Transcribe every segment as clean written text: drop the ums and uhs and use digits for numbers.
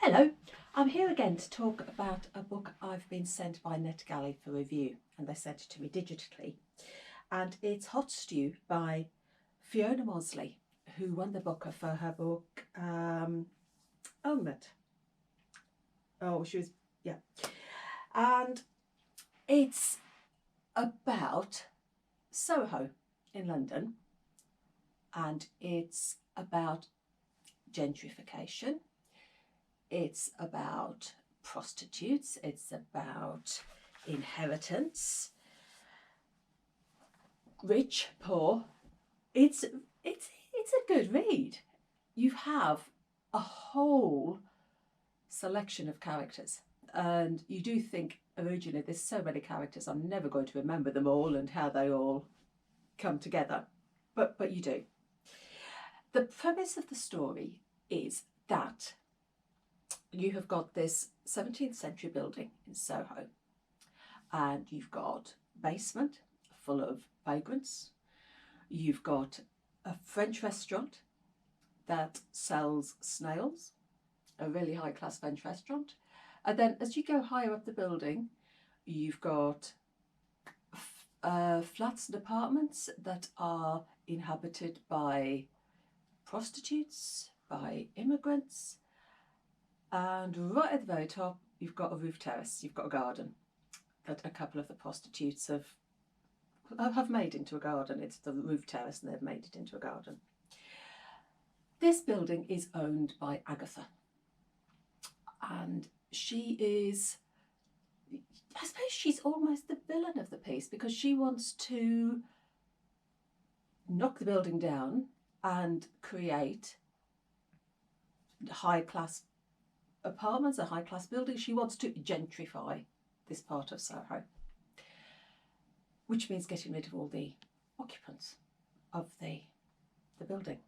Hello, I'm here again to talk about a book I've been sent by Netgalley for review, and they sent it to me digitally. And it's Hot Stew by Fiona Mozley, who won the Booker for her book Elmet. Oh, she was, yeah. And it's about Soho in London, and it's about gentrification. It's about prostitutes, it's about inheritance, rich, poor. It's a good read. You have a whole selection of characters, and you do think originally there's so many characters I'm never going to remember them all and how they all come together, but you do. The premise of the story is that you have got this 17th century building in Soho, and you've got a basement full of vagrants. You've got a French restaurant that sells snails, a really high class French restaurant. And then as you go higher up the building, you've got flats and apartments that are inhabited by prostitutes, by immigrants. And right at the very top, you've got a roof terrace, you've got a garden that a couple of the prostitutes have made into a garden. It's the roof terrace and they've made it into a garden. This building is owned by Agatha, and she is, I suppose she's almost the villain of the piece, because she wants to knock the building down and create high class apartments, a high class building. She wants to gentrify this part of Soho, which means getting rid of all the occupants of the building.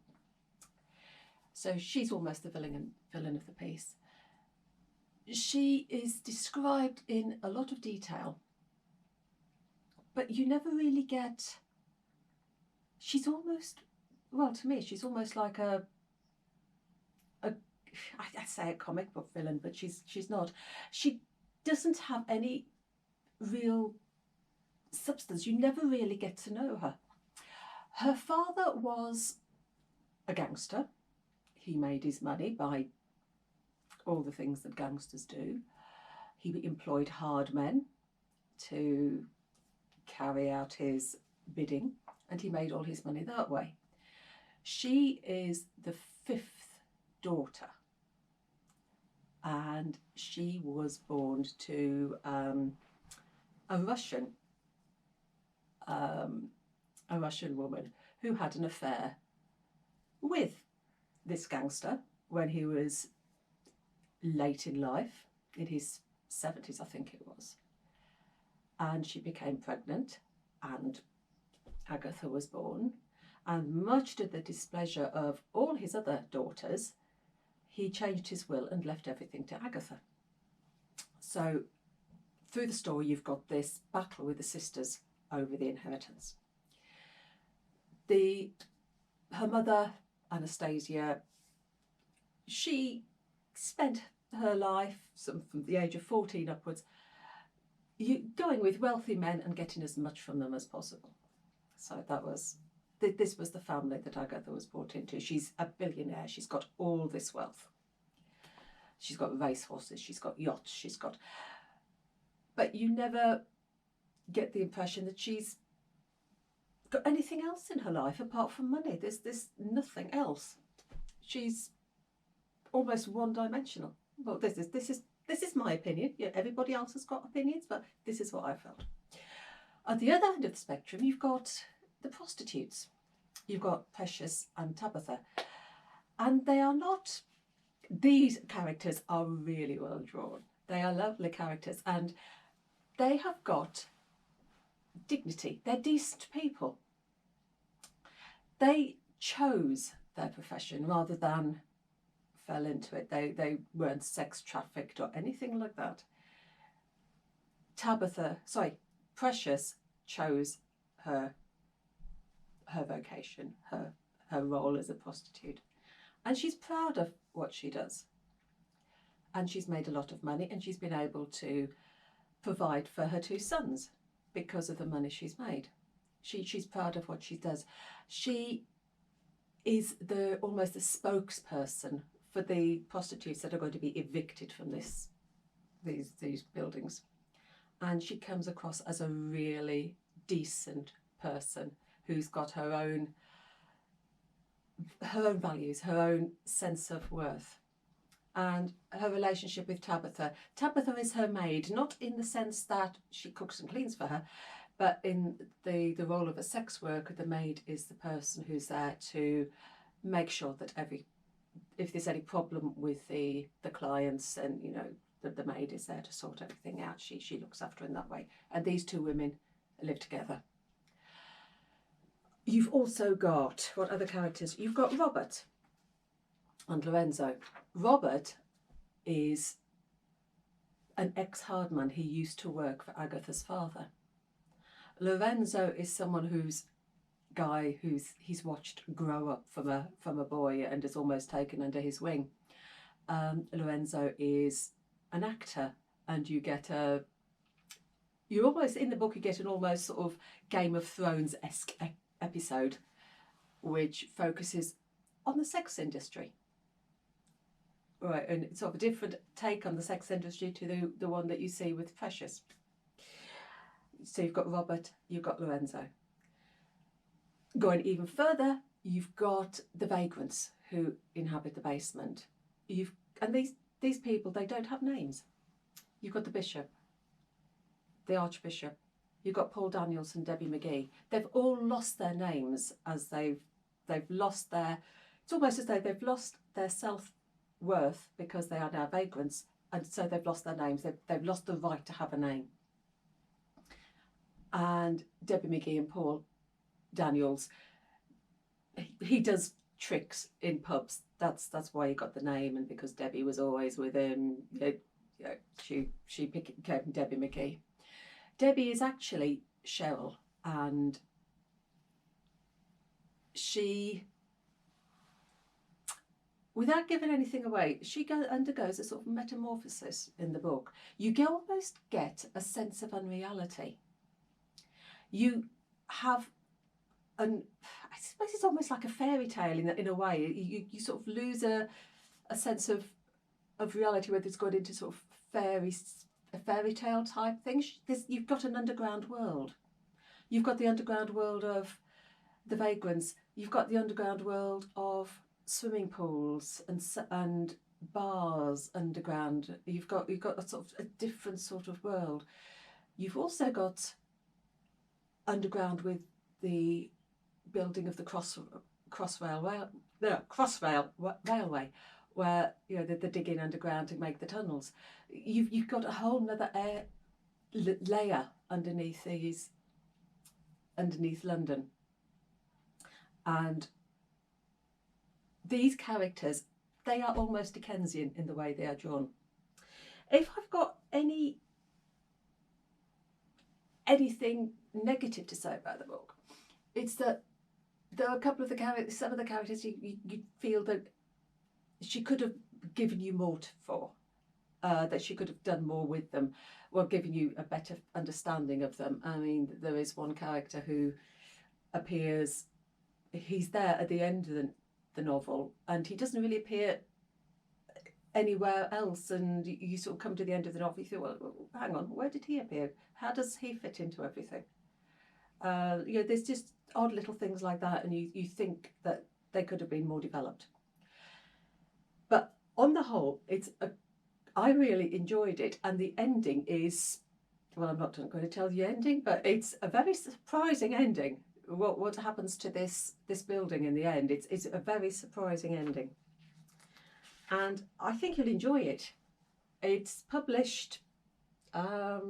So she's almost the villain of the piece. She is described in a lot of detail, but you never really get. She's almost, well, to me, she's almost like I'd say a comic book villain, but she's not. She doesn't have any real substance. You never really get to know her. Her father was a gangster. He made his money by all the things that gangsters do. He employed hard men to carry out his bidding, and he made all his money that way. She is the fifth daughter, and she was born to a Russian woman who had an affair with this gangster when he was late in life, in his 70s, I think it was. And she became pregnant, and Agatha was born. And much to the displeasure of all his other daughters, he changed his will and left everything to Agatha. So through the story, you've got this battle with the sisters over the inheritance. Her mother, Anastasia, she spent her life, from the age of 14 upwards, going with wealthy men and getting as much from them as possible. So this was the family that Agatha was brought into. She's a billionaire. She's got all this wealth. She's got racehorses. She's got yachts. But you never get the impression that she's got anything else in her life apart from money. There's nothing else. She's almost one-dimensional. Well, this is my opinion. Yeah, everybody else has got opinions, but this is what I felt. At the other end of the spectrum, you've got the prostitutes. You've got Precious and Tabitha, and they are not. These characters are really well drawn. They are lovely characters, and they have got dignity. They're decent people. They chose their profession rather than fell into it. They weren't sex trafficked or anything like that. Precious chose her vocation, her role as a prostitute, and she's proud of what she does. and she's made a lot of money, and she's been able to provide for her 2 sons because of the money she's made. She's proud of what she does. She is almost the spokesperson for the prostitutes that are going to be evicted from these buildings. And she comes across as a really decent person who's got her own values, her own sense of worth. And her relationship with Tabitha. Tabitha is her maid, not in the sense that she cooks and cleans for her, but in the role of a sex worker. The maid is the person who's there to make sure that if there's any problem with the clients, and the maid is there to sort everything out. She looks after in that way. And these 2 women live together. You've also got, what other characters? You've got Robert and Lorenzo. Robert is an ex-hardman. He used to work for Agatha's father. Lorenzo is someone he's watched grow up from a boy and is almost taken under his wing. Lorenzo is an actor, and you're almost in the book, you get an almost sort of Game of Thrones-esque episode which focuses on the sex industry. Right, and it's sort of a different take on the sex industry to the one that you see with Precious. So you've got Robert, you've got Lorenzo. Going even further, you've got the vagrants who inhabit the basement. And these people, they don't have names. You've got the bishop, the archbishop. You've got Paul Daniels and Debbie McGee. They've all lost their names as they've lost their. It's almost as though they've lost their self-worth because they are now vagrants, and so they've lost their names. They've lost the right to have a name. And Debbie McGee and Paul Daniels, he does tricks in pubs. That's why he got the name, and because Debbie was always with him, she became Debbie McGee. Debbie is actually Cheryl, and she, without giving anything away, she undergoes a sort of metamorphosis in the book. You almost get a sense of unreality. You have I suppose it's almost like a fairy tale in a way. You sort of lose a sense of reality, whether it's going into sort of a fairy tale type thing. You've got an underground world. You've got the underground world of the vagrants. You've got the underground world of swimming pools and bars underground. You've got a sort of a different sort of world. You've also got underground with the building of the Crossrail Railway, where they're digging underground to make the tunnels. You've got a whole other layer underneath London, and these characters, they are almost Dickensian in the way they are drawn. If I've got anything negative to say about the book, it's that there are a couple of some of the characters you feel that she could have given you more for, that she could have done more with them, or given you a better understanding of them. I mean, there is one character who appears, he's there at the end of the novel, and he doesn't really appear anywhere else, and you sort of come to the end of the novel, you think, well, hang on, where did he appear? How does he fit into everything? There's just odd little things like that, and you think that they could have been more developed. But on the whole, I really enjoyed it, and the ending is, well, I'm not going to tell you the ending, but it's a very surprising ending. What happens to this building in the end? It's a very surprising ending, and I think you'll enjoy it. It's published. I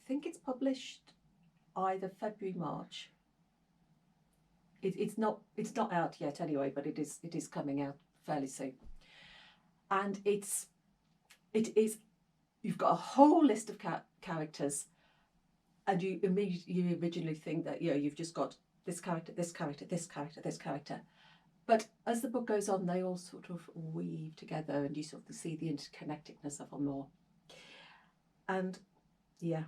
think it's published either February, March. It's not out yet anyway, but it is coming out fairly soon. And it is you've got a whole list of characters, and you originally think that you've just got this character, this character, this character, this character, But as the book goes on, they all sort of weave together and you sort of see the interconnectedness of them more. And yeah,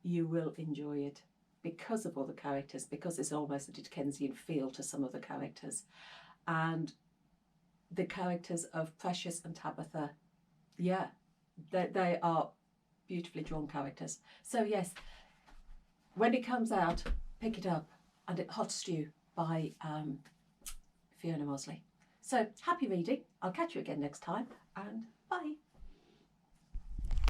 you will enjoy it because of all the characters, because it's almost a Dickensian feel to some of the characters. And the characters of Precious and Tabitha, yeah, they are beautifully drawn characters. So yes, when it comes out, pick it up. And Hot Stew by Fiona Mozley. So happy reading. I'll catch you again next time, and bye.